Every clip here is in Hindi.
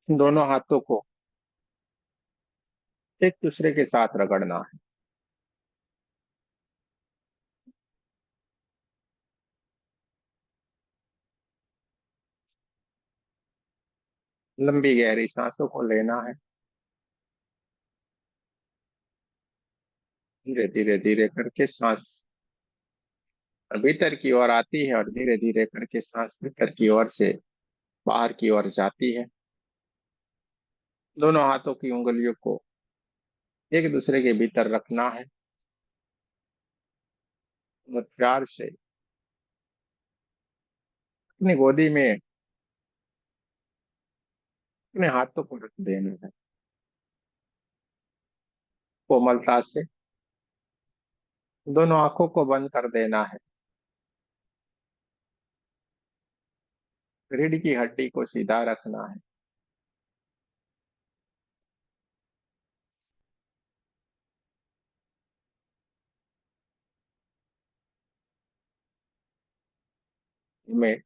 दोनों हाथों को एक दूसरे के साथ रगड़ना है। लंबी गहरी सांसों को लेना है। धीरे धीरे धीरे करके सांस भीतर की ओर आती है और धीरे धीरे करके सांस भीतर की ओर से बाहर की ओर जाती है। दोनों हाथों की उंगलियों को एक दूसरे के भीतर रखना है और प्यार से अपनी गोदी में अपने हाथों को रख देना है। कोमलता से दोनों आंखों को बंद कर देना है। रीढ़ की हड्डी को सीधा रखना है। में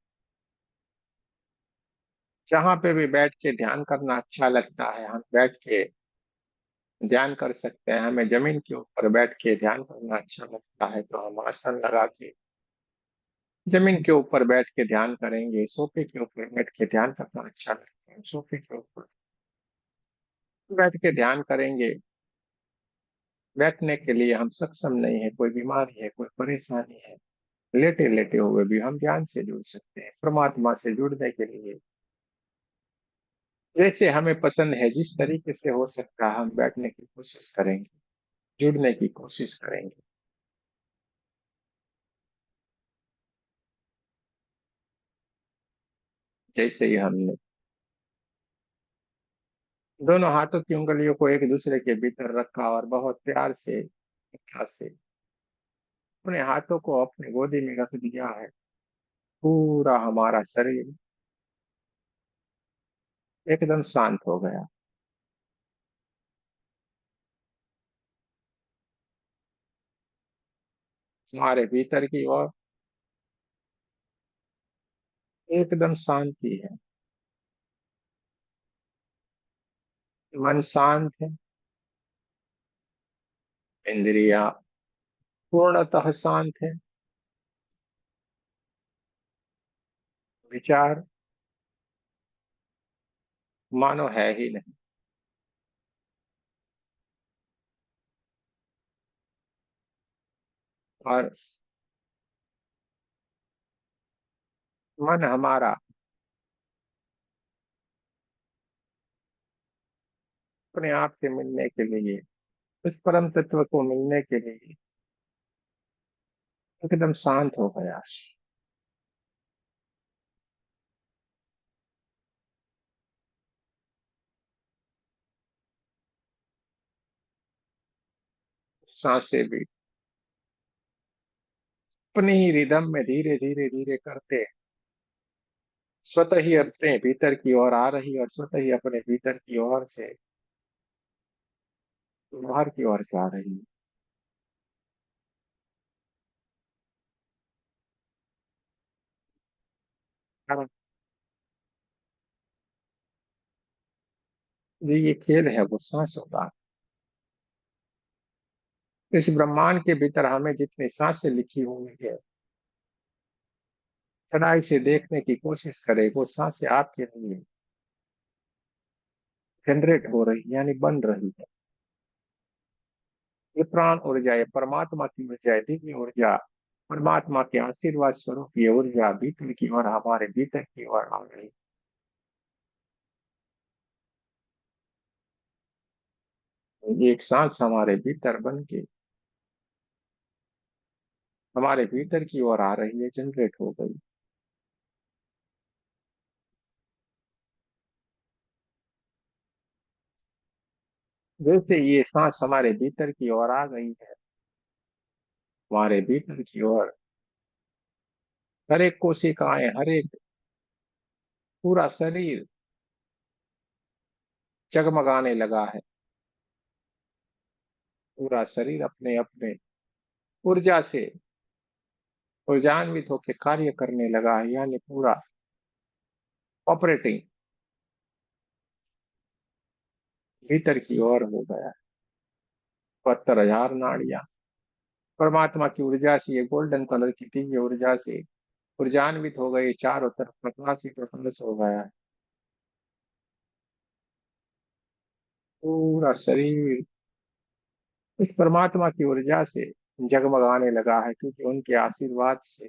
जहां पे भी बैठ के ध्यान करना अच्छा लगता है हम बैठ के ध्यान कर सकते हैं। हमें जमीन के ऊपर बैठ के ध्यान करना अच्छा लगता है तो हम आसन लगा के जमीन के ऊपर बैठ के ध्यान करेंगे। सोफे के ऊपर बैठ के ध्यान करना अच्छा लगता है, सोफे के ऊपर बैठ के ध्यान करेंगे। बैठने के लिए हम सक्षम नहीं है, कोई बीमारी है, कोई परेशानी है, लेटे लेटे हुए भी हम ध्यान से जुड़ सकते हैं। परमात्मा से जुड़ने के लिए जैसे हमें पसंद है, जिस तरीके से हो सकता है हम बैठने की कोशिश करेंगे, जुड़ने की कोशिश करेंगे। जैसे ही हमने दोनों हाथों की उंगलियों को एक दूसरे के भीतर रखा और बहुत प्यार से इच्छा से अपने हाथों को अपनी गोदी में रख दिया है, पूरा हमारा शरीर एकदम शांत हो गया। हमारे भीतर की ओर एकदम शांति है। मन शांत है। इंद्रिया पूर्णतः शांत है। विचार मानो है ही नहीं। और मन हमारा अपने आप से मिलने के लिए, उस परम तत्व को मिलने के लिए एकदम शांत हो गया। सांसें भी अपनी ही रिदम में धीरे धीरे धीरे करते स्वतः ही अपने भीतर की ओर आ रही और स्वतः ही अपने भीतर की ओर से बाहर की ओर जा रही है। ये खेल है वो सांसों का। इस ब्रह्मांड के भीतर हमें जितनी सांसें लिखी हुई है, कड़ाई से देखने की कोशिश करें, वो सांसें आपके लिए जनरेट हो रही यानी बन रही है। ये प्राण ऊर्जा, ये परमात्मा की ऊर्जा है, दिव्य ऊर्जा, परमात्मा के आशीर्वाद स्वरूप ये ऊर्जा भीतर की ओर हमारे भीतर की ओर आ रही है। ये एक सांस हमारे भीतर बन के हमारे भीतर की ओर आ रही है, जनरेट हो गई। जैसे ये सांस हमारे भीतर की ओर आ गई है, हमारे भीतर की ओर हर एक कोशिकाएं, हर एक पूरा शरीर जगमगाने लगा है। पूरा शरीर अपने अपने ऊर्जा से ऊर्जान्वित होकर कार्य करने लगा है, यानी पूरा ऑपरेटिंग भीतर की ओर हो गया। 72,000 नाड़ियां परमात्मा की ऊर्जा से, ये गोल्डन कलर की दिव्य ऊर्जा से ऊर्जान्वित हो गई, चारों तरफ प्रकाश ही प्रकाश हो गया है। पूरा शरीर इस परमात्मा की ऊर्जा से जगमगाने लगा है, क्योंकि उनके आशीर्वाद से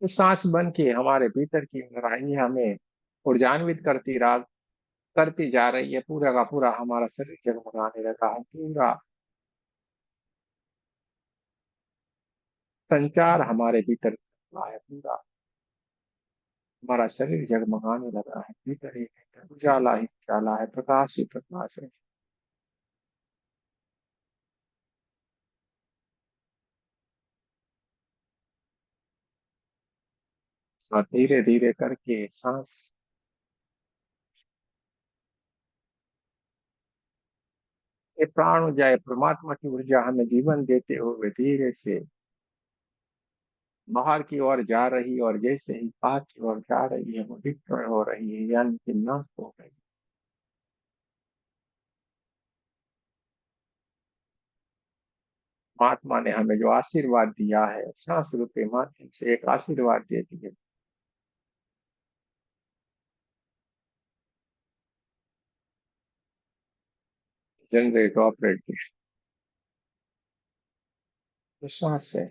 तो सांस बन के हमारे भीतर की गहराई हमें ऊर्जान्वित करती जा रही है। पूरा का पूरा हमारा शरीर जगमगाने लगा है। पूरा संचार हमारे भीतर हुआ है। पूरा हमारा शरीर जगमगाने लगा है। भीतर ही भीतर उजाला ही उजाला है, प्रकाश ही प्रकाश है। और धीरे धीरे करके सांस, ये प्राण ऊर्जा, ये परमात्मा की ऊर्जा हमें जीवन देते हुए धीरे से बाहर की ओर जा रही है, और जैसे ही बाहर की ओर जा रही है वो डिस्ट्रॉय हो रही है, यानी कि नष्ट हो गई। महात्मा ने हमें जो आशीर्वाद दिया है, सांस रूपी माध्यम से एक आशीर्वाद दे दिए। जनरेट ऑपरेट सांस है।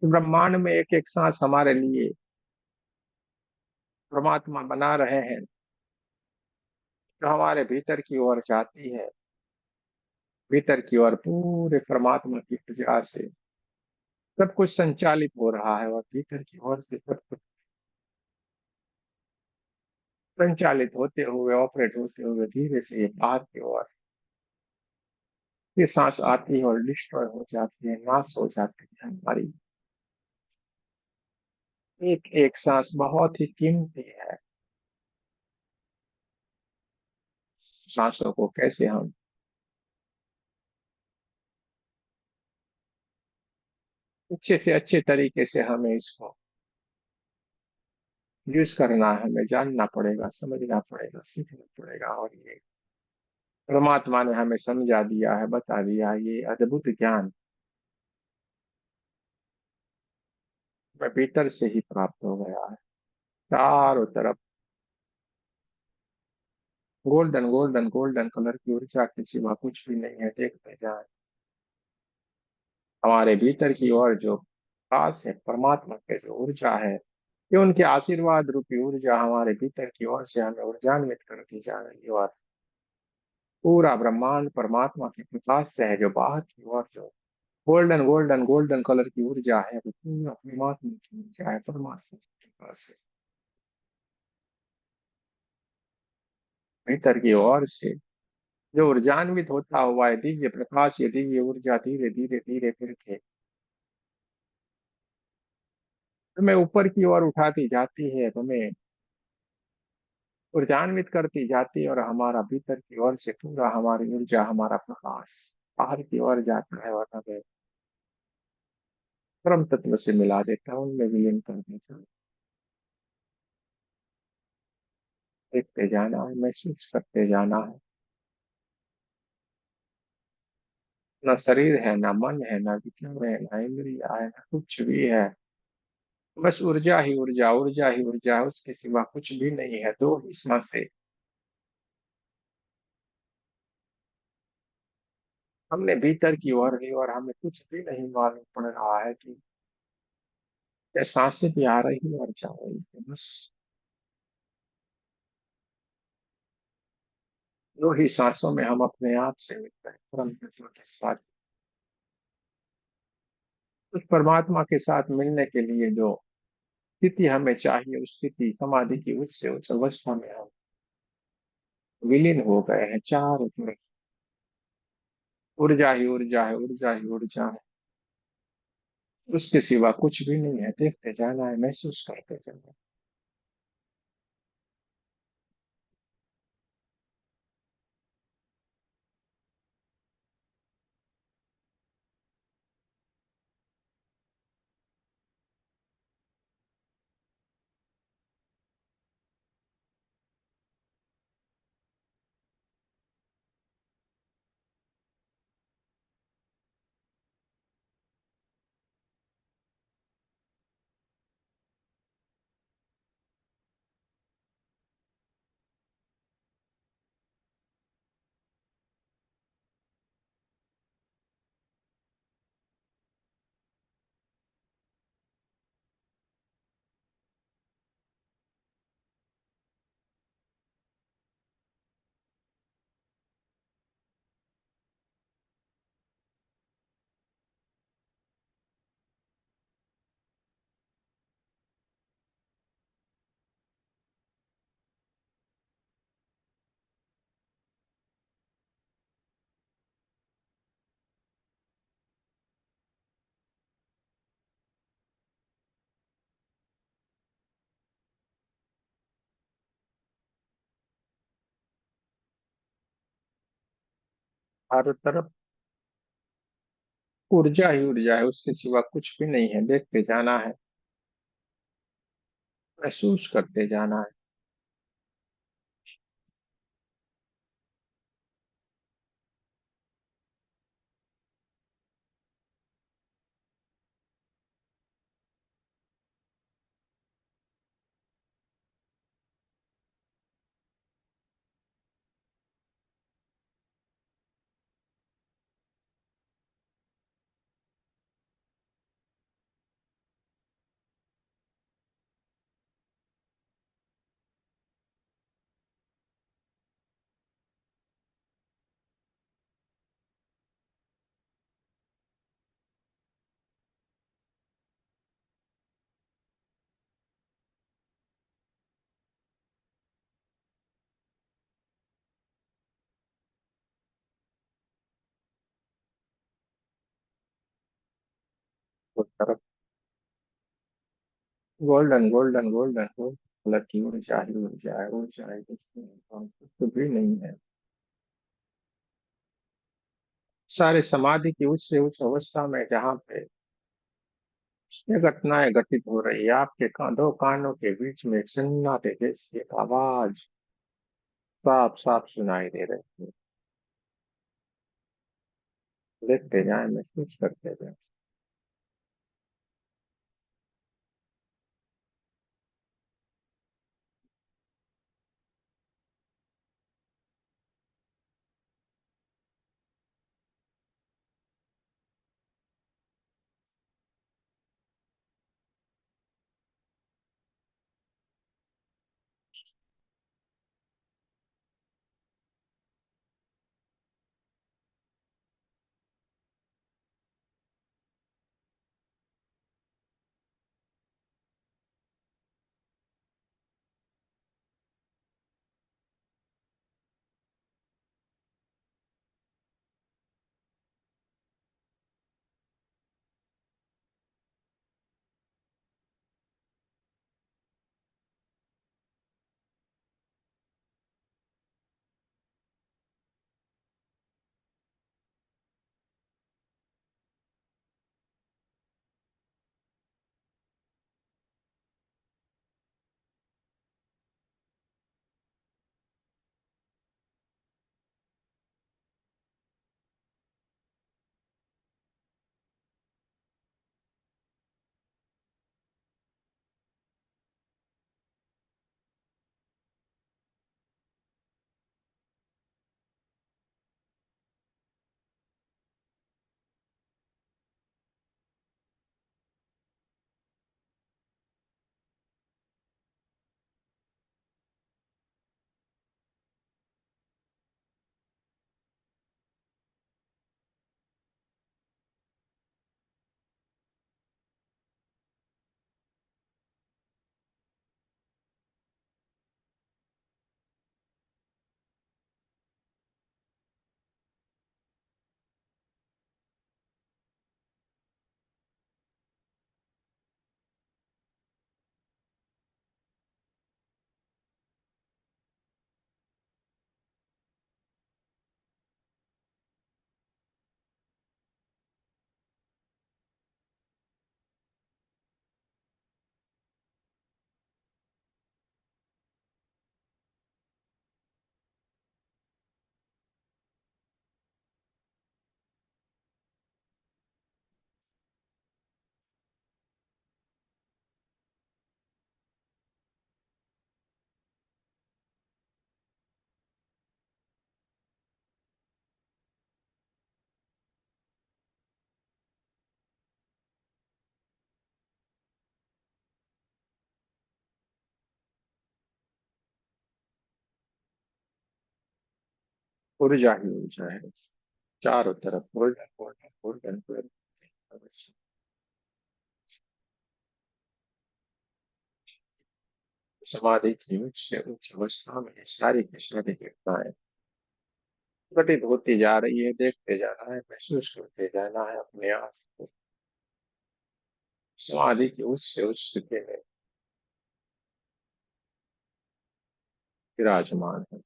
ब्रह्मांड में एक एक सांस हमारे लिए परमात्मा बना रहे हैं, जो हमारे भीतर की ओर जाती है। भीतर की ओर पूरे परमात्मा की ऊर्जा से सब कुछ संचालित हो रहा है, और भीतर की ओर से सब कुछ संचालित होते हुए, ऑपरेट होते हुए धीरे से ये बाहर की ओर ये सांस आती है और डिस्ट्रॉय हो जाती है, नाश हो जाती है हमारी। एक एक सांस बहुत ही कीमती है। सांसों को कैसे हम अच्छे से अच्छे तरीके से हमें इसको यूज करना है, हमें जानना पड़ेगा, समझना पड़ेगा, सीखना पड़ेगा। और ये परमात्मा ने हमें समझा दिया है, बता दिया है, ये अद्भुत ज्ञान हमें भीतर से ही प्राप्त हो गया है। चारों तरफ गोल्डन गोल्डन गोल्डन कलर की ऊर्जा के सिवा कुछ भी नहीं है। देखते जाए हमारे भीतर की ओर जो खास है, परमात्मा के जो ऊर्जा है, ये उनके आशीर्वाद रूपी ऊर्जा हमारे भीतर की ओर से हमें ऊर्जान्वित करती जा रही है। और पूरा ब्रह्मांड परमात्मा के प्रकाश से है, जो बाहर की ओर जो गोल्डन गोल्डन गोल्डन कलर की ऊर्जा है, वो पूरा परमात्मा की ऊर्जा है, परमात्मा के प्रकाश से भीतर की ओर से जो ऊर्जान्वित होता हुआ है दिव्य प्रकाश, ये दिव्य ऊर्जा धीरे धीरे धीरे करके तुम्हें ऊपर की ओर उठाती जाती है, तुम्हें ऊर्जान्वित करती जाती है, और हमारा भीतर की ओर से पूरा हमारी ऊर्जा, हमारा प्रकाश बाहर की ओर जाता है, और हमें परम तत्व से मिला देता है, उनमें विलीन कर देता है। देखते जाना है, महसूस करते जाना है। ना शरीर है, ना मन है, ना विचार है, ना इंद्रिया है, ना कुछ भी है। बस ऊर्जा ही ऊर्जा, ऊर्जा ही ऊर्जा है, उसके सिवा कुछ भी नहीं है। दो ही सांसें हमने भीतर की ओर ली, और हमें कुछ भी नहीं मालूम पड़ रहा है कि ये सांसें भी आ रही और जा रही है। बस दो ही सांसों में हम अपने आप से मिलते हैं, परम तत्व के साथ। उस परमात्मा के साथ मिलने के लिए जो स्थिति हमें चाहिए, उस स्थिति समाधि की उच्च अवस्था में हम विलीन हो गए हैं। चारों तरफ ऊर्जा ही ऊर्जा है, ऊर्जा ही ऊर्जा है, उसके सिवा कुछ भी नहीं है। देखते जाना है, महसूस करते जाना है। हर तरफ ऊर्जा ही ऊर्जा है, उसके सिवा कुछ भी नहीं है। देखते जाना है, महसूस करते जाना है। उस तरफ golden golden golden golden colour की ऊर्जा ही ऊर्जा है, ऊर्जा है, कुछ भी नहीं है। सारे समाधि की उच्च से उच्च अवस्था में जहाँ पे ये घटनाएं घटित हो रही है, आपके दो कानों के बीच में एक सन्नाटे जैसी एक आवाज साफ साफ सुनाई दे रही है। देखते जाए, महसूस करते जाए। ऊर्जा ही ऊर्जा है, चारों तरफ गोल्डन गोल्डन गोल्डन गोल्डन। समाधि की उच्च से उच्च अवस्था में सारी की सारी घटनाएं घटित होती जा रही है। देखते जाना है, महसूस करते जाना है अपने आप को। समाधि की उच्च से उच्च स्थिति में विराजमान है।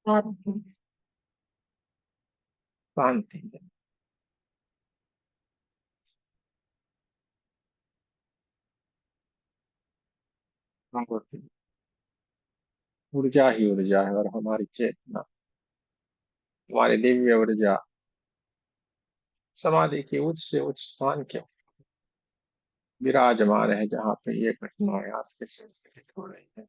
शांति। शांति। ऊर्जा ही ऊर्जा है, और हमारी चेतना, हमारी दिव्य ऊर्जा समाधि के उच्च से उच्च स्थान के विराजमान है, जहाँ पे ये घटनाएं आपके साथ हो रही है।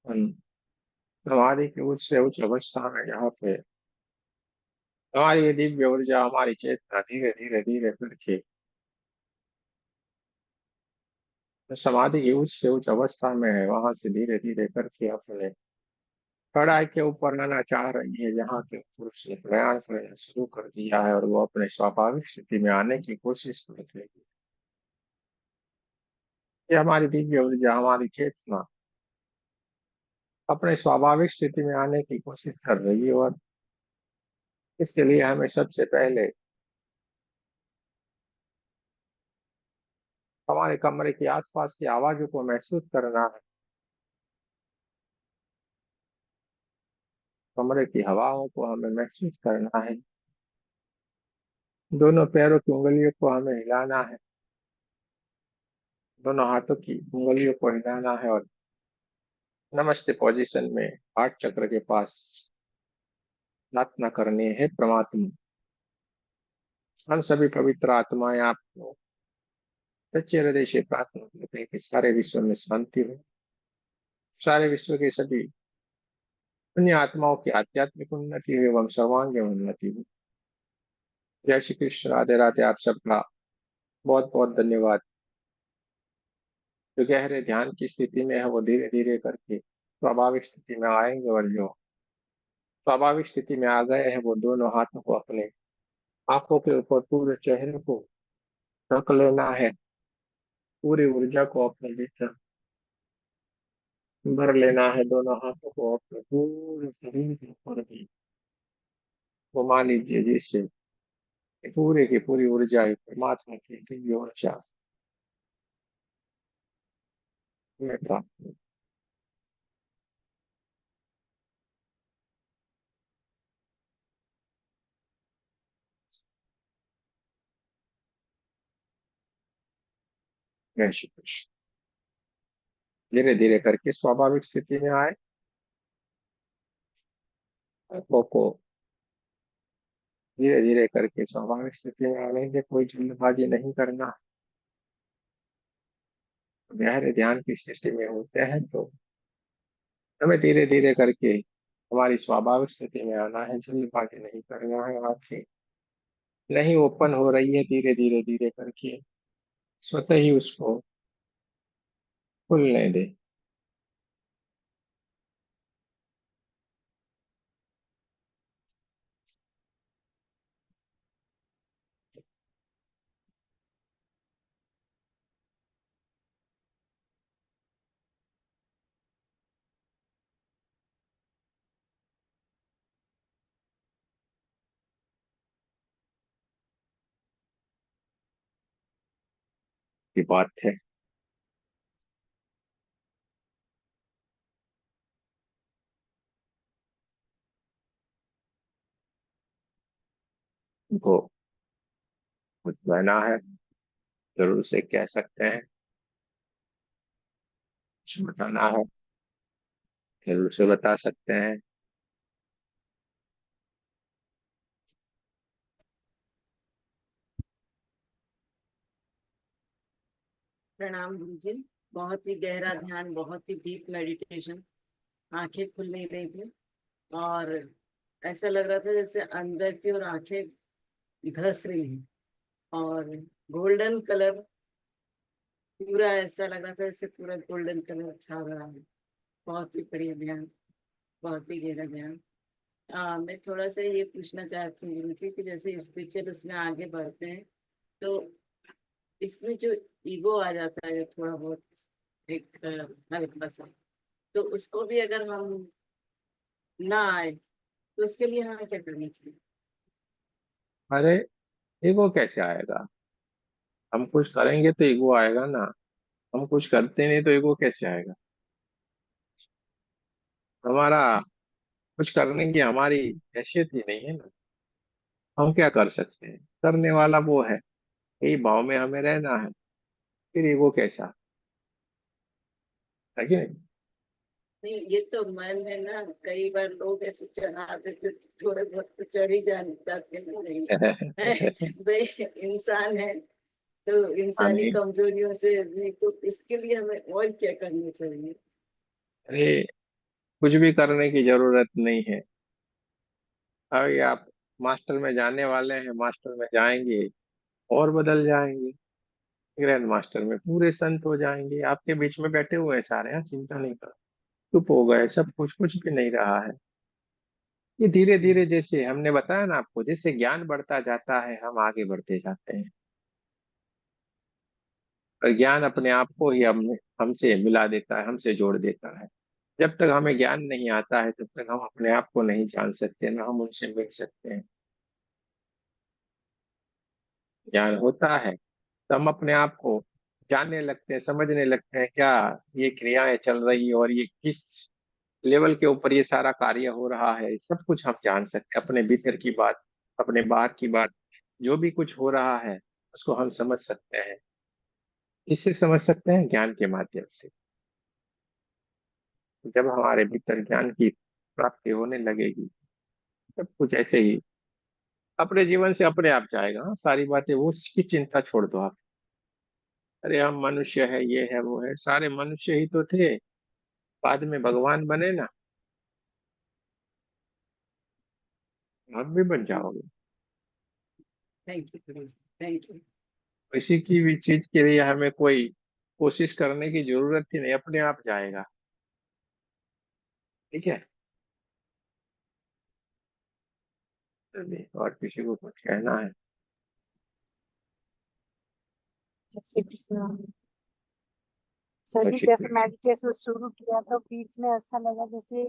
हम समाधि की उच्च से उच्च अवस्था में, जहाँ पे हमारी ये दिव्य ऊर्जा, हमारी चेतना धीरे धीरे धीरे करके समाधि की उच्च से उच्च अवस्था में है, वहां से धीरे धीरे करके अपने कड़ाई के ऊपर लाना चाह रही है, जहाँ के पुरुष ने प्रयाण करना शुरू कर दिया है, और वो अपने स्वाभाविक स्थिति में आने की कोशिश कर रही है। ये हमारी दिव्य ऊर्जा, हमारी चेतना अपने स्वाभाविक स्थिति में आने की कोशिश कर रही है, और इसके लिए हमें सबसे पहले हमारे कमरे के आसपास की आवाजों को महसूस करना है, कमरे की हवाओं को हमें महसूस करना है, दोनों पैरों की उंगलियों को हमें हिलाना है, दोनों हाथों की उंगलियों को हिलाना है, और नमस्ते पोजीशन में हार्ट चक्र के पास प्रार्थना करनी है। परमात्मा, हम सभी पवित्र आत्माएं आपको सच्चे हृदय से प्रार्थना करते हैं कि सारे विश्व में शांति हो, सारे विश्व के सभी अन्य आत्माओं की आध्यात्मिक उन्नति हो एवं सर्वांगीण उन्नति हो। जय श्री कृष्ण, राधे राधे। आप सबका बहुत बहुत धन्यवाद। जो गहरे ध्यान की स्थिति में है, वो धीरे धीरे करके स्वाभाविक स्थिति में आएंगे, और जो स्वाभाविक स्थिति में आ गए हैं, वो दोनों हाथों को अपने आंखों के ऊपर पूरे चेहरे को रख लेना है, पूरी ऊर्जा को अपने भीतर भर लेना है, दोनों हाथों को अपने पूरे शरीर के ऊपर भी घुमा लीजिए, जिससे कि पूरे की पूरी ऊर्जा ही परमात्मा की दिव्य ऊर्जा में प्राप्त हो। जय श्री कृष्ण। धीरे धीरे करके स्वाभाविक स्थिति में आए, आंखों को धीरे धीरे करके स्वाभाविक स्थिति में आने के, कोई जल्दबाजी नहीं करना। गहरे ध्यान की स्थिति में होते हैं तो हमें धीरे धीरे करके हमारी स्वाभाविक स्थिति में आना है, जल्दबाजी नहीं करना है। आंखें नहीं ओपन हो रही है, धीरे धीरे धीरे करके स्वतः ही उसको खुलने दे। की बात है। वो कुछ बहना है, जरूर से कह सकते हैं। कुछ बताना है, जरूर से बता सकते हैं। प्रणाम गुरुजी। बहुत ही गहरा ध्यान, बहुत ही डीप मेडिटेशन। आंखें खुल नहीं रही थी और ऐसा लग रहा था जैसे अंदर की ओर आंखें धस रही हैं। और गोल्डन कलर, पूरा ऐसा लग रहा था जैसे पूरा गोल्डन कलर छा रहा है। बहुत ही बढ़िया ध्यान, बहुत ही गहरा ध्यान। मैं थोड़ा सा ये पूछना चाहती हूँ गुरु जी कि जैसे स्पिरिचुअल उसमें आगे बढ़ते हैं तो इसमें जो ईगो आ जाता है, जो थोड़ा बहुत एक हल्का सा, तो उसको भी अगर हम ना आए तो उसके लिए हमें क्या करना चाहिए? अरे, ईगो कैसे आएगा? हम कुछ करेंगे तो ईगो आएगा ना। हम कुछ करते नहीं तो ईगो कैसे आएगा? हमारा कुछ करने की हमारी हैसियत ही नहीं है ना। हम क्या कर सकते हैं? करने वाला वो है। यही भाव में हमें रहना है। फिर ईगो कैसा? है कि नहीं, ये तो मन है ना। कई बार लोग ऐसे चढ़ा देते, थोड़े बहुत तो चढ़ ही जाते हैं। नहीं नहीं? भाई, इंसान है तो हाँ इंसानी नहीं। कमजोरियों से भी, तो इसके लिए हमें और क्या करना चाहिए? अरे, कुछ भी करने की जरूरत नहीं है। अभी आप मास्टर में जाने वाले हैं, मास्टर में जाएंगे और बदल जाएंगे। ग्रैंड मास्टर में पूरे संत हो जाएंगे। आपके बीच में बैठे हुए हैं सारे, यहाँ चिंता नहीं करो। चुप हो गए सब, कुछ कुछ भी नहीं रहा है। ये धीरे धीरे, जैसे हमने बताया ना आपको, जैसे ज्ञान बढ़ता जाता है हम आगे बढ़ते जाते हैं। और ज्ञान अपने आप को ही हमसे मिला देता है, हमसे जोड़ देता है। जब तक हमें ज्ञान नहीं आता है तब तक हम अपने आप को नहीं जान सकते, ना हम उनसे मिल सकते हैं। ज्ञान होता है तो हम अपने आप को जानने लगते हैं, समझने लगते हैं क्या ये क्रियाएं चल रही है और ये किस लेवल के ऊपर ये सारा कार्य हो रहा है। सब कुछ हम जान सकते हैं, अपने भीतर की बात, अपने बाहर की बात। जो भी कुछ हो रहा है उसको हम समझ सकते हैं। इससे समझ सकते हैं ज्ञान के माध्यम से। जब हमारे भीतर ज्ञान की प्राप्ति होने लगेगी, सब कुछ ऐसे ही अपने जीवन से अपने आप जाएगा। हाँ, सारी बातें वो, उसकी चिंता छोड़ दो आप। अरे हम मनुष्य है, ये है वो है, सारे मनुष्य ही तो थे। बाद में भगवान बने ना। आप भी बन जाओगे। Thank you Guru ji, thank you. किसी की भी चीज के लिए हमें कोई कोशिश करने की जरूरत ही नहीं, अपने आप जाएगा। ठीक है। चलिए, और किसी को कुछ कहना है? जय श्री कृष्ण। सर जी, अच्छी। जैसे मेडिटेशन शुरू किया तो बीच में ऐसा लगा जैसे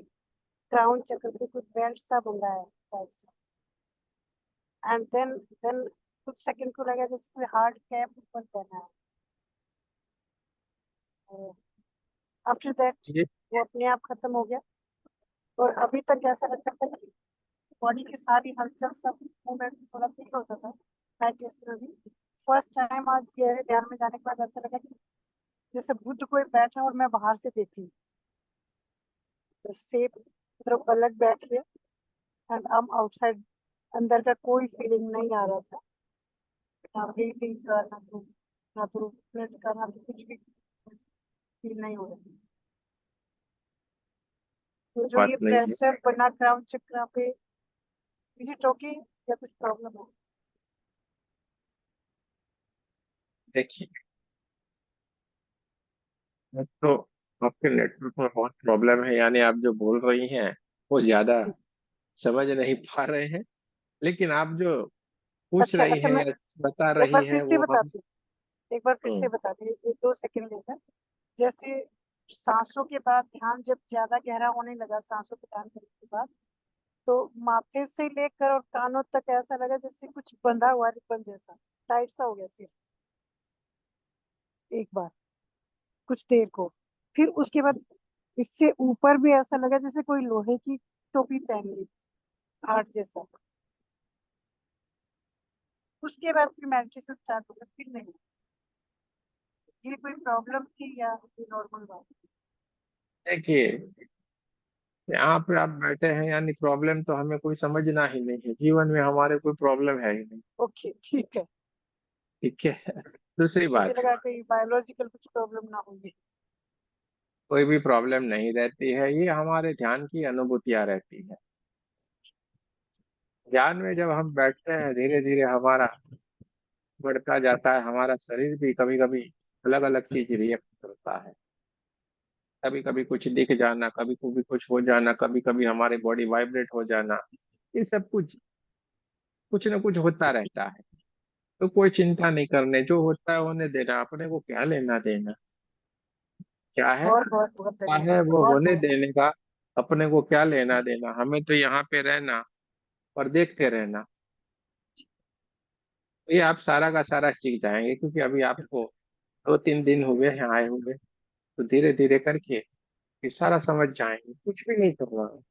क्राउन चक्र पे कुछ बेल्ट सा बंधा है टाइप से। एंड देन कुछ सेकंड को लगा जैसे कोई हार्ड कैप ऊपर पहना है। आफ्टर दैट ये वो अपने आप खत्म हो गया। और अभी तक ऐसा लगता था कि बॉडी की सारी हलचल, सब मूवमेंट थोड़ा फील होता था मेडिटेशन में भी। फर्स्ट टाइम आज गहरे ध्यान में जाने के बाद ऐसा लगा कि जैसे बुद्ध कोई बैठा और मैं बाहर से देख रही हूँ, सेफ मतलब अलग बैठ गया। एंड आई एम आउटसाइड, अंदर का कोई फीलिंग नहीं आ रहा था। ना ब्रीथिंग का, ना तो ब्लड का, ना तो कुछ भी फील नहीं हो रहा था। तो जो बात ये नहीं है। प्रेशर बना क्राउन चक्र पे, किसी टोकी या कुछ प्रॉब्लम हो? देखिए, एक तो आपके नेटवर्क में बहुत प्रॉब्लम है, यानी आप जो बोल रही हैं वो ज्यादा समझ नहीं पा रहे हैं। लेकिन आप जो पूछ अच्छा रही अच्छा, हैं मैं या बता एक बार रही फिर हैं से वो हम। बताती हूँ। एक बार फिर से हम्म, बताती हूँ, 1-2 सेकंड लेकर। जैसे सांसों के बाद ध्यान जब ज्यादा गहरा होने लगा, सांसों पे ध्यान करने के बाद, तो माथे से लेकर और कानों तक ऐसा लगा जैसे कुछ बंधा हुआ रिबन जैसा, टाइट सा हो गया सिर। एक बार कुछ देर को, फिर उसके बाद इससे ऊपर भी ऐसा लगा जैसे कोई लोहे की टोपी पहन ली, हार्ट जैसा। उसके बाद फिर मेडिटेशन स्टार्ट हो गया, फिर नहीं। ये कोई प्रॉब्लम थी या ये नॉर्मल बात? देखिए, यहाँ पे आप बैठे हैं यानी प्रॉब्लम तो हमें कोई समझना ही नहीं है, जीवन में हमारे कोई प्रॉब्लम है ही नहीं। ओके, ठीक है। ठीक है। दूसरी मुझे बात, लगा कोई बायोलॉजिकल कुछ प्रॉब्लम ना होगी। कोई भी प्रॉब्लम नहीं रहती है, ये हमारे ध्यान की अनुभूतियां रहती है। ध्यान में जब हम बैठते हैं धीरे धीरे हमारा बढ़ता जाता है, हमारा शरीर भी कभी कभी अलग अलग चीज रिएक्ट करता है। कभी कभी कुछ दिख जाना, कभी कभी कुछ हो जाना, कभी कभी हमारी बॉडी वाइब्रेट हो जाना, ये सब कुछ ना कुछ होता रहता है। तो कोई चिंता नहीं करने, जो होता है होने देना, अपने को क्या लेना देना। क्या है, बहुत बहुत बहुत क्या है धन्यवाद, वो बहुत होने बहुत। देने का। अपने को क्या लेना देना, हमें तो यहाँ पे रहना और देखते रहना। ये आप सारा का सारा सीख जाएंगे, क्योंकि अभी आपको 2-3 दिन हुए हैं आए हुए। तो धीरे धीरे करके ये सारा समझ जाएंगे, कुछ भी नहीं करना।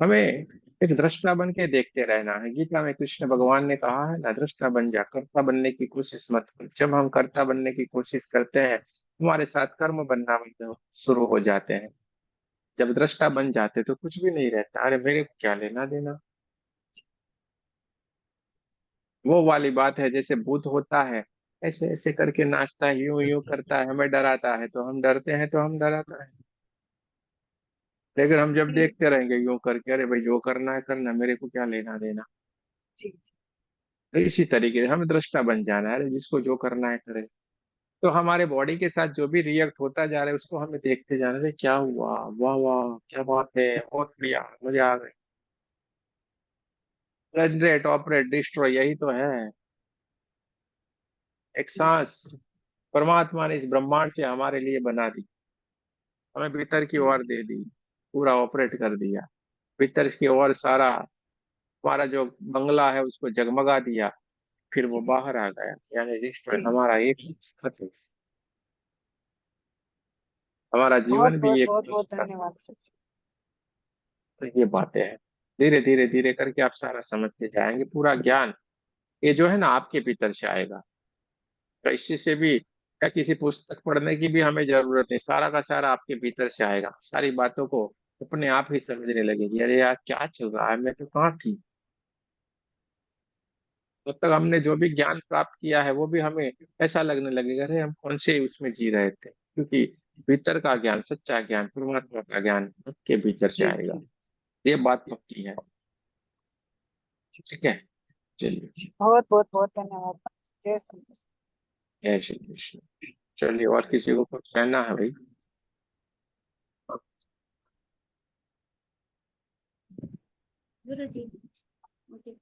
हमें एक दृष्टा बन के देखते रहना है। गीता में कृष्ण भगवान ने कहा है ना, दृष्टा बन जा, कर्ता बनने की कोशिश मत कर। जब हम कर्ता बनने की कोशिश करते हैं, हमारे साथ कर्म बनना मतलब शुरू हो जाते हैं। जब दृष्टा बन जाते तो कुछ भी नहीं रहता, अरे मेरे को क्या लेना देना। वो वाली बात है, जैसे भूत होता है, ऐसे ऐसे करके नाचता है, यूं यूं करता है, हमें डराता है तो हम डरते हैं, तो हम डराता है। लेकिन हम जब जी देखते रहेंगे यूं करके, अरे भाई जो करना है करना, मेरे को क्या लेना देना। जी जी। तो इसी तरीके से हमें दृष्टा बन जाना है, अरे जिसको जो करना है करे। तो हमारे बॉडी के साथ जो भी रिएक्ट होता जा रहा है उसको हमें देखते जाना है, अरे क्या हुआ, वाह वाह क्या बात है, बहुत बढ़िया, मजा आ गई। जनरेट ऑपरेट डिस्ट्रॉय, यही तो है। एक जी जी सांस परमात्मा ने इस ब्रह्मांड से हमारे लिए बना दी, हमें भीतर की जी ओर दे दी, पूरा ऑपरेट कर दिया। भीतर की ओर सारा हमारा जो बंगला है उसको जगमगा दिया, फिर वो जी बाहर आ गया, यानी जी। रिश्ता हमारा एक खत्म। हमारा बहुत जीवन भी बहुत एक बहुत बहुत खत्म। धन्यवाद सर जी। तो ये बातें हैं, धीरे धीरे धीरे करके आप सारा समझते जाएंगे। पूरा ज्ञान ये जो है ना आपके भीतर से आएगा। तो इसी से भी या किसी पुस्तक पढ़ने की भी हमें जरूरत नहीं, सारा का सारा आपके भीतर से आएगा। सारी बातों को अपने आप ही समझने लगेगी, अरे यार क्या चल रहा है, मैं तो कहाँ थी। तब तक हमने जो भी ज्ञान प्राप्त किया है वो भी हमें ऐसा लगने लगेगा, अरे हम कौन से उसमें जी रहे थे, क्योंकि भीतर का ज्ञान, सच्चा ज्ञान, परमात्मा का ज्ञान आपके भीतर से जी आएगा। जी ये बात पक्की है। ठीक है, चलिए। जी। बहुत बहुत बहुत धन्यवाद। जय श्री कृष्ण। जय श्री कृष्ण। चलिए, और किसी को कुछ कहना है भाई? गुरु जी, मुझे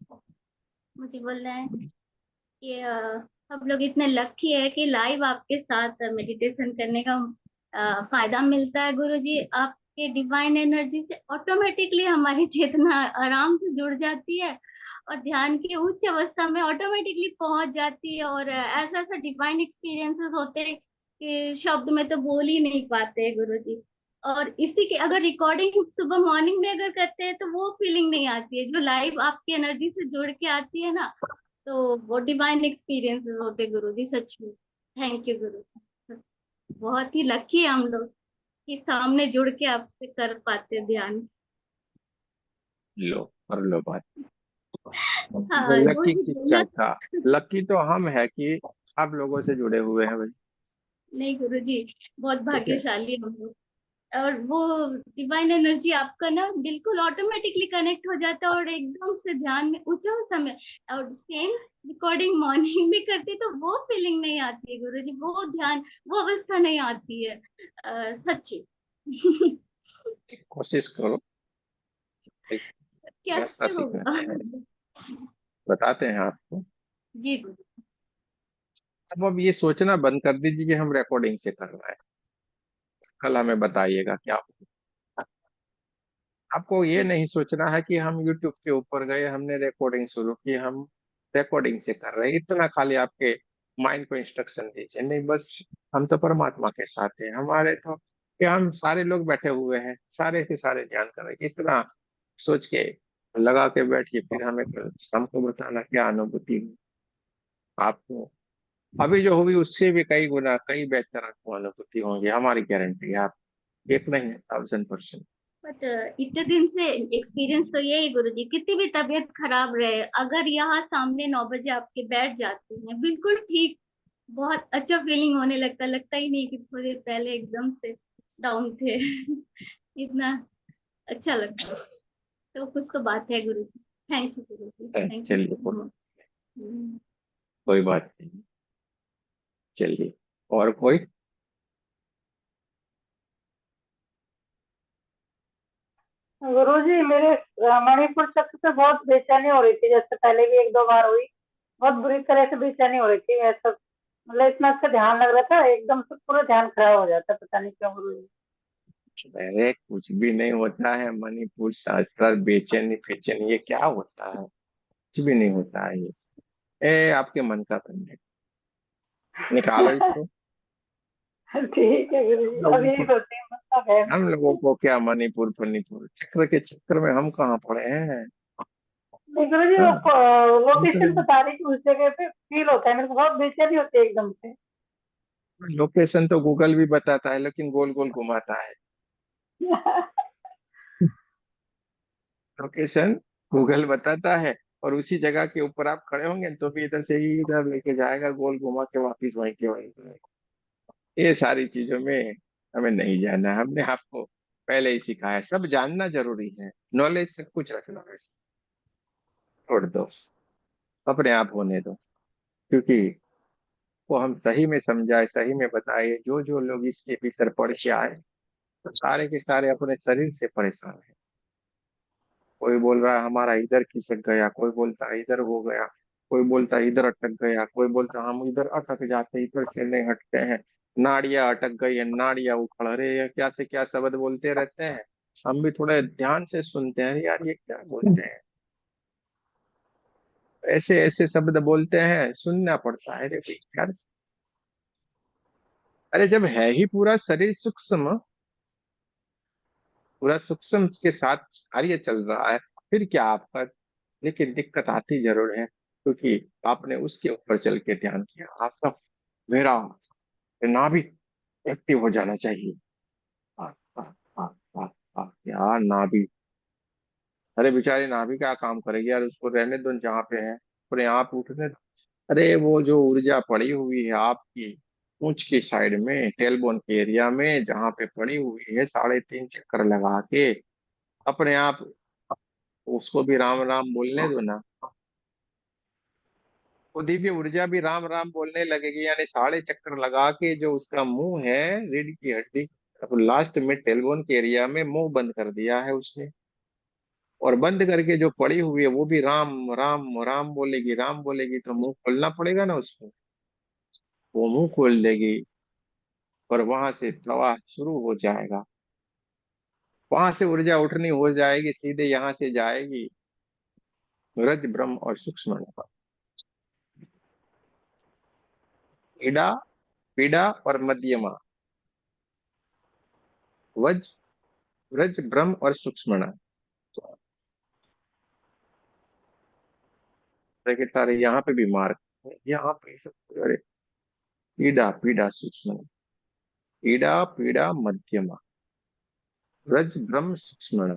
मुझे बोलना है कि हम लोग इतने लकी है कि लाइव आपके साथ मेडिटेशन करने का फायदा मिलता है। गुरु जी, आपके डिवाइन एनर्जी से ऑटोमेटिकली हमारी चेतना आराम से जुड़ जाती है और ध्यान की उच्च अवस्था में ऑटोमेटिकली पहुंच जाती है। और ऐसा ऐसा डिवाइन एक्सपीरियंसेस होते हैं कि शब्द में तो बोल ही नहीं पाते गुरु जी। और इसी के अगर रिकॉर्डिंग सुबह मॉर्निंग में अगर करते हैं तो वो फीलिंग नहीं आती है जो लाइव आपकी एनर्जी से जुड़ के आती है ना। तो वो डिवाइन एक्सपीरियंसेस होते गुरु जी, सच में। थैंक यू गुरु। बहुत ही लकी है हम लोग कि सामने जुड़ के आपसे कर पाते ध्यान। लो, कर लो बात। वो हाँ, वो लकी ही किस बोलना। चीज था? लकी तो हम है कि आप लोगों से जुड़े हुए हैं भाई। नहीं गुरु जी, बहुत ठीक है। भाग्यशाली हम लोग। और वो डिवाइन एनर्जी आपका ना बिल्कुल ऑटोमेटिकली कनेक्ट हो जाता है और एकदम से ध्यान में उच्च समय। और सेम रिकॉर्डिंग मॉर्निंग में करते तो वो फीलिंग नहीं आती है गुरु जी, वो ध्यान, वो अवस्था नहीं आती है। सच्ची। कोशिश करो, एक रास्ता कैसे होगा? सीखना है, बताते हैं आपको। जी गुरु। अब ये सोचना बंद कर दीजिए कि हम रिकॉर्डिंग से कर रहे हैं। कल हमें बताइएगा क्या होगा। आपको ये ठीक। नहीं सोचना है कि हम यूट्यूब के ऊपर गए, हमने रिकॉर्डिंग शुरू की, हम रिकॉर्डिंग से कर रहे हैं, इतना खाली आपके माइंड को इंस्ट्रक्शन दीजिए, नहीं बस हम तो परमात्मा के साथ हैं, हमारे तो क्या, हम सारे लोग बैठे हुए हैं, सारे के सारे ध्यान कर रहे हैं, इतना सोच के लगा के बैठिए, फिर हमें हमको बताना क्या अनुभूति हुई आपको। अभी जो हुई उससे भी कई गुना कई बेहतर आपको अनुभूति होंगी, हमारी गारंटी है। आप एक नहीं है, 1000%। बट इतने दिन से एक्सपीरियंस तो यही गुरुजी, कितनी भी तबीयत खराब रहे, अगर यहाँ सामने 9 बजे आपके बैठ जाते हैं बिल्कुल ठीक, बहुत अच्छा फीलिंग होने लगता, लगता ही नहीं कि थोड़ी देर पहले एकदम से डाउन थे। इतना अच्छा लगता है। तो कुछ तो बात है गुरुजी। थैंक यू गुरुजी, थैंक चलिए, यू। कोई बात नहीं। चलिए, और कोई? गुरुजी मेरे मणिपुर चक्र से बहुत बेचैनी हो रही थी, जैसे पहले भी एक दो बार हुई, बहुत बुरी तरह से बेचैनी हो रही थी ऐसा, मतलब इतना अच्छा ध्यान लग रहा था, एकदम से पूरा ध्यान खराब हो जाता, पता नहीं क्यों गुरुजी। अरे कुछ भी नहीं होता है, मणिपुर शास्त्र बेचैनी बेचैनी ये क्या होता है, कुछ भी नहीं होता है ये। आपके मन का पंडित, निकालो इसको। ठीक है गुरुजी, अब लोगों यही को सोचती हूँ, मतलब है। हम लोगों को क्या मणिपुर फणिपुर चक्र के चक्कर में हम कहाँ पड़े हैं। नहीं गुरुजी, हाँ, वो कम से लोकेशन कम बता रही थी उस जगह पे, फील होता है मेरे को, बहुत बेचैनी होती है एकदम से। लोकेशन तो गूगल भी बताता है, लेकिन गोल गोल घुमाता है। लोकेशन गूगल बताता है, और उसी जगह के ऊपर आप खड़े होंगे तो भी इधर से ही इधर लेके जाएगा, गोल घुमा के वापिस वहीं के वहीं। ये सारी चीजों में हमें नहीं जाना है, हमने आपको पहले ही सिखाया है, सब जानना जरूरी है, नॉलेज से कुछ रखना है, छोड़ दो, अपने आप होने दो। क्योंकि वो हम सही में समझाए, सही में बताए, जो जो लोग इसके भीतर पढ़ के आए, तो सारे के सारे अपने शरीर से परेशान है। कोई बोल रहा है हमारा इधर खिसक गया, कोई बोलता है इधर हो गया, कोई बोलता है इधर अटक गया, कोई बोलता है हम इधर अटक जाते, इधर से नहीं हटते हैं, नाड़ियां अटक गई है, नाड़ियां उखड़ रहे हैं, क्या से क्या शब्द बोलते रहते हैं। हम भी थोड़े ध्यान से सुनते हैं, यार ये क्या बोलते हैं, ऐसे ऐसे शब्द बोलते हैं, सुनना पड़ता है। अरे भाई यार, अरे जब है ही पूरा शरीर सूक्ष्म, पूरा सूक्ष्म के साथ कार्य चल रहा है, फिर क्या आपका, लेकिन दिक्कत आती जरूर है, क्योंकि आपने उसके ऊपर चल के ध्यान किया, आपका मेरा नाभि एक्टिव हो जाना चाहिए। आ, आ, आ, आ, यार नाभि, अरे बेचारे नाभि क्या काम करेगी यार, उसको रहने दो जहाँ पे है, अपने आप उठने दो। अरे वो जो ऊर्जा पड़ी हुई है आपकी पूंछ की साइड में, टेलबोन के एरिया में जहाँ पे पड़ी हुई है, 3.5 चक्कर लगा के अपने आप उसको भी राम राम बोलने दो ना, वो दिव्य ऊर्जा भी राम राम बोलने लगेगी। यानी 6.5 चक्कर लगा के जो उसका मुंह है, रीढ़ की हड्डी, अब लास्ट में टेलबोन के एरिया में मुंह बंद कर दिया है उसने, और बंद करके जो पड़ी हुई है वो भी राम राम राम बोलेगी, राम बोलेगी, तो मुंह खोलना पड़ेगा ना उसको, वो मुंह खोल देगी, और वहां से प्रवाह शुरू हो जाएगा, वहां से ऊर्जा उठनी हो जाएगी, सीधे यहाँ से जाएगी रज ब्रह्म और सूक्ष्म, इड़ा पीड़ा और मध्यमा, वज रज ब्रह्म और सूक्ष्म। देखिए तारे यहाँ पे भी मार्क है, यहाँ पे सब, अरे पीड़ा पीड़ा सूक्ष्म, पीड़ा पीड़ा मध्यमा, रज ब्रह्म सूक्ष्म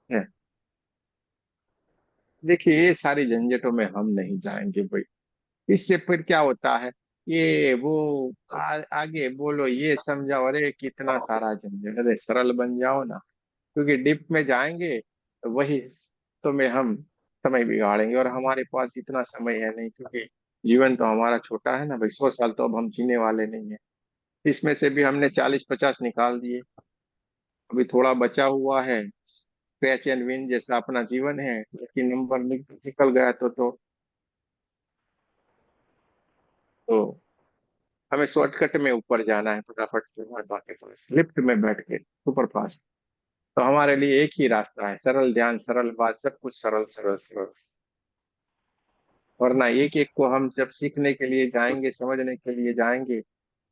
है। देखिए ये सारी झंझटों में हम नहीं जाएंगे भाई, इससे फिर क्या होता है, ये वो आगे बोलो, ये समझाओ, अरे कितना सारा झंझट, अरे सरल बन जाओ ना, क्योंकि डिप में जाएंगे तो वही तो में हम समय बिगाड़ेंगे, और हमारे पास इतना समय है नहीं, क्योंकि जीवन तो हमारा छोटा है ना भाई, 100 साल तो अब हम जीने वाले नहीं है, इसमें से भी हमने 40-50 निकाल दिए, अभी थोड़ा बचा हुआ है, स्क्रैच एंड विन जैसा अपना जीवन है, लेकिन नंबर निकल गया तो हमें शॉर्टकट में ऊपर जाना है, फटाफट से बाबा के पास लिफ्ट में बैठ के सुपर फास्ट, तो हमारे लिए एक ही रास्ता है, सरल ध्यान, सरल बात, सब कुछ सरल सरल सरल। वरना एक एक को हम जब सीखने के लिए जाएंगे, समझने के लिए जाएंगे,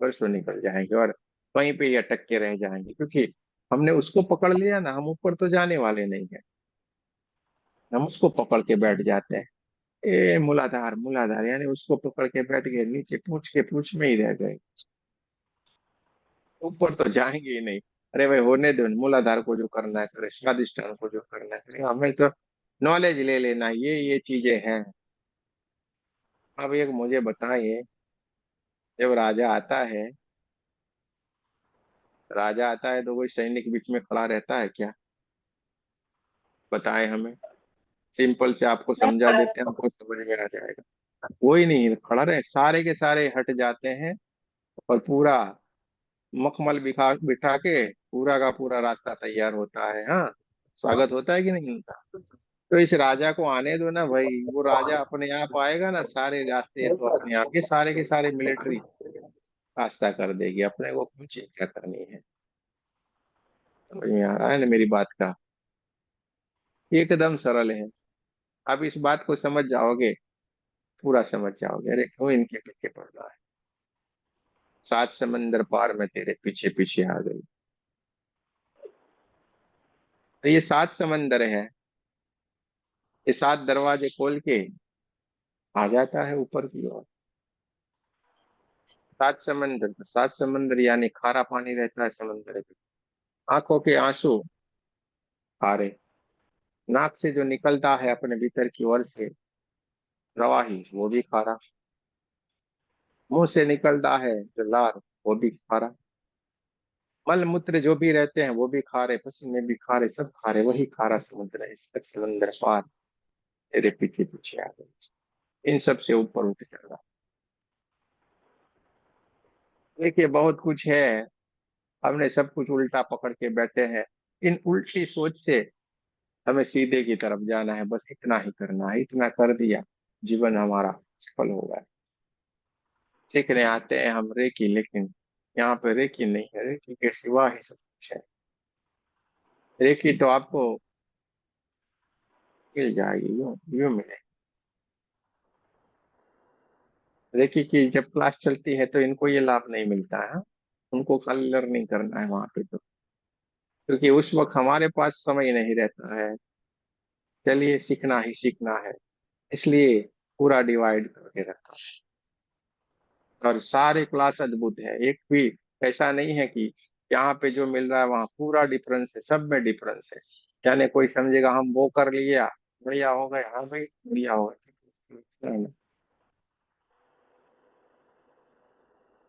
परसों निकल जाएंगे और वहीं पे ही अटक के रह जाएंगे, क्योंकि हमने उसको पकड़ लिया ना, हम ऊपर तो जाने वाले नहीं है। हम उसको पकड़ के बैठ जाते हैं, ए मूलाधार मूलाधार, यानी उसको पकड़ के बैठ गए, नीचे पूछ के पूछ में ही रह गए, ऊपर तो जाएंगे ही नहीं। अरे भाई होने दो, मूलाधार को जो करना है करे, स्वादिष्टान को जो करना है करे, हमें तो नॉलेज ले लेना, ये चीजें हैं। अब एक मुझे बताइए, जब राजा आता है तो कोई सैनिक बीच में खड़ा रहता है क्या? बताएं हमें। सिंपल से आपको नहीं समझा पढ़ा है। देते हैं, आपको समझ में आ जाएगा। कोई नहीं खड़ा रहे, सारे के सारे हट जाते हैं और पूरा मखमल बिठा बिठा के पूरा का पूरा रास्ता तैयार होता है। हाँ, स्वागत होता है कि नहीं होता? तो इस राजा को आने दो ना भाई, वो राजा अपने आप आएगा ना, सारे रास्ते तो अपने आप, ये सारे के सारे मिलिट्री रास्ता कर देगी, अपने को क्यों चिंता करनी है? समझ में आ रहा है ना मेरी बात का? एकदम सरल है। अब इस बात को समझ जाओगे, पूरा समझ जाओगे, अरे क्यों इनके पीछे पड़ना है। 7 समंदर पार में तेरे पीछे पीछे आ गई। तो ये 7 समंदर है, ये 7 दरवाजे खोल के आ जाता है ऊपर की ओर। 7 समंदर, 7 समंदर यानी खारा पानी रहता है समंदर में। आंखों के आंसू खारे, नाक से जो निकलता है अपने भीतर की ओर से प्रवाही, वो भी खारा। मुंह से निकलता है जो लार, वो भी खारा। मल मूत्र जो भी रहते हैं वो भी खारे, पसीने भी खारे, सब खारे, वही खारा समुद्र है। इसका समंदर पार तेरे पीछे पीछे आ गए, इन सब से ऊपर उठ चल रहा। देखिए बहुत कुछ है, हमने सब कुछ उल्टा पकड़ के बैठे हैं। इन उल्टी सोच से हमें सीधे की तरफ जाना है, बस इतना ही करना है, इतना कर दिया, जीवन हमारा सफल होगा। सीखने आते हैं हम रेकी, लेकिन यहाँ पे रेकी नहीं है, रेकी के सिवा ही सब कुछ है। रेकी तो आपको मिल जाएगी, यूं यूं मिले। रेकी की जब क्लास चलती है तो इनको ये लाभ नहीं मिलता है, उनको खाली लर्निंग करना है वहां पे तो, क्योंकि उस वक्त हमारे पास समय नहीं रहता है। चलिए सीखना ही सीखना है, इसलिए पूरा डिवाइड करके रखा। और सारे क्लास अद्भुत है, एक भी ऐसा नहीं है कि यहाँ पे जो मिल रहा है वहाँ पूरा डिफरेंस है, सब में डिफरेंस है। यानी कोई समझेगा हम वो कर लिया बढ़िया हो गया, हाँ भाई बढ़िया हो गया, नहीं, नहीं।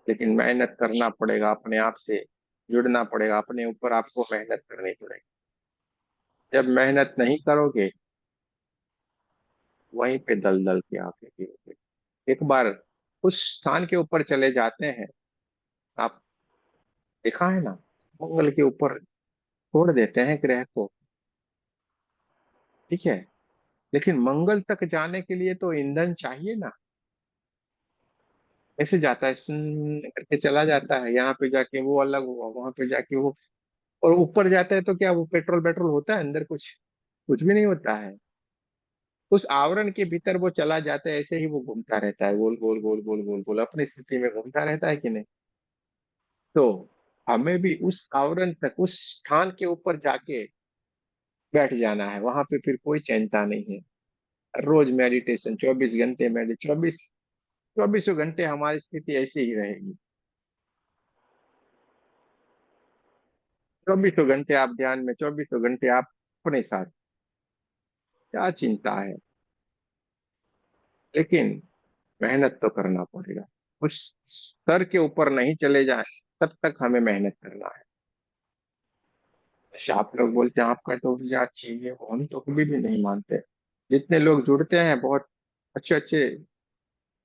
लेकिन मेहनत करना पड़ेगा, अपने आप से जुड़ना पड़ेगा, अपने ऊपर आपको मेहनत करनी पड़ेगी। जब मेहनत नहीं करोगे, वहीं पे दल दल के आके गिरोगे। एक बार उस स्थान के ऊपर चले जाते हैं आप, देखा है ना, मंगल के ऊपर छोड़ देते हैं ग्रह को, ठीक है, लेकिन मंगल तक जाने के लिए तो ईंधन चाहिए ना। ऐसे जाता है करके चला जाता है, यहाँ पे जाके वो अलग हुआ, वहां पे जाके वो, और ऊपर जाता है तो क्या वो पेट्रोल पेट्रोल होता है अंदर? कुछ कुछ भी नहीं होता है। उस आवरण के भीतर वो चला जाता है, ऐसे ही वो घूमता रहता है, गोल गोल गोल गोल गोल गोल अपनी स्थिति में घूमता रहता है कि नहीं? तो हमें भी उस आवरण तक, उस स्थान के ऊपर जाके बैठ जाना है, वहां पे फिर कोई चिंता नहीं है। रोज मेडिटेशन, 24 घंटे मेडि 24 घंटे हमारी स्थिति ऐसी ही रहेगी। 24 घंटे आप ध्यान में, 24 घंटे आप अपने साथ, क्या चिंता है? लेकिन मेहनत तो करना पड़ेगा। उस स्तर के ऊपर नहीं चले जाए तब तक हमें मेहनत करना है। जैसे आप लोग बोलते हैं आपका तो ऊर्जा अच्छी है, वो हम तो कभी भी नहीं मानते। जितने लोग जुड़ते हैं बहुत अच्छे अच्छे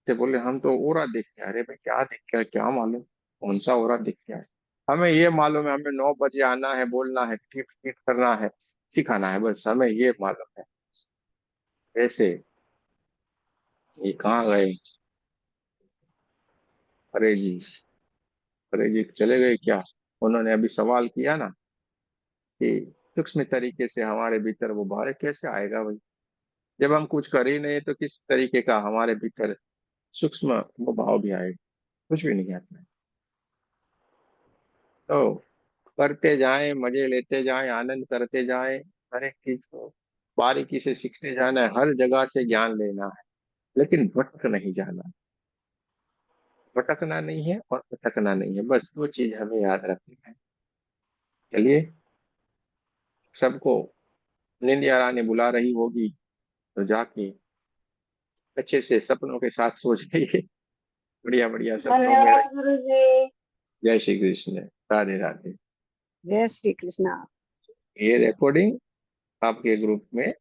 से बोले, हम तो ओरा दिख गया। अरे भाई क्या दिख गया, क्या मालूम कौन सा ओरा दिख गया है? हमें ये मालूम है, हमें 9 बजे आना है, बोलना है, ठीक ठीक करना है, सिखाना है, बस हमें ये मालूम है। ऐसे ये कहाँ गए? अरे जी, अरे जी चले गए क्या? उन्होंने अभी सवाल किया ना कि सूक्ष्म तरीके से हमारे भीतर वो बाहर कैसे आएगा भाई? जब हम कुछ कर ही नहीं तो किस तरीके का हमारे भीतर सूक्ष्म वो भाव भी आएगा? कुछ भी नहीं आता है। तो करते जाएं, मजे लेते जाएं, आनंद करते जाएं, हर एक चीज को बारीकी से सीखते जाना है, हर जगह से ज्ञान लेना है, लेकिन भटक नहीं जाना। भटकना नहीं है और भटकना नहीं है, बस दो चीज हमें याद रखनी है। चलिए, सबको निंदिया रानी बुला रही होगी तो जाके अच्छे से सपनों के साथ सो जाइए, बढ़िया बढ़िया सपनों में रहिए। धन्यवाद गुरु जी। जय श्री कृष्ण। राधे राधे। जय श्री कृष्णा। ये रिकॉर्डिंग आपके ग्रुप में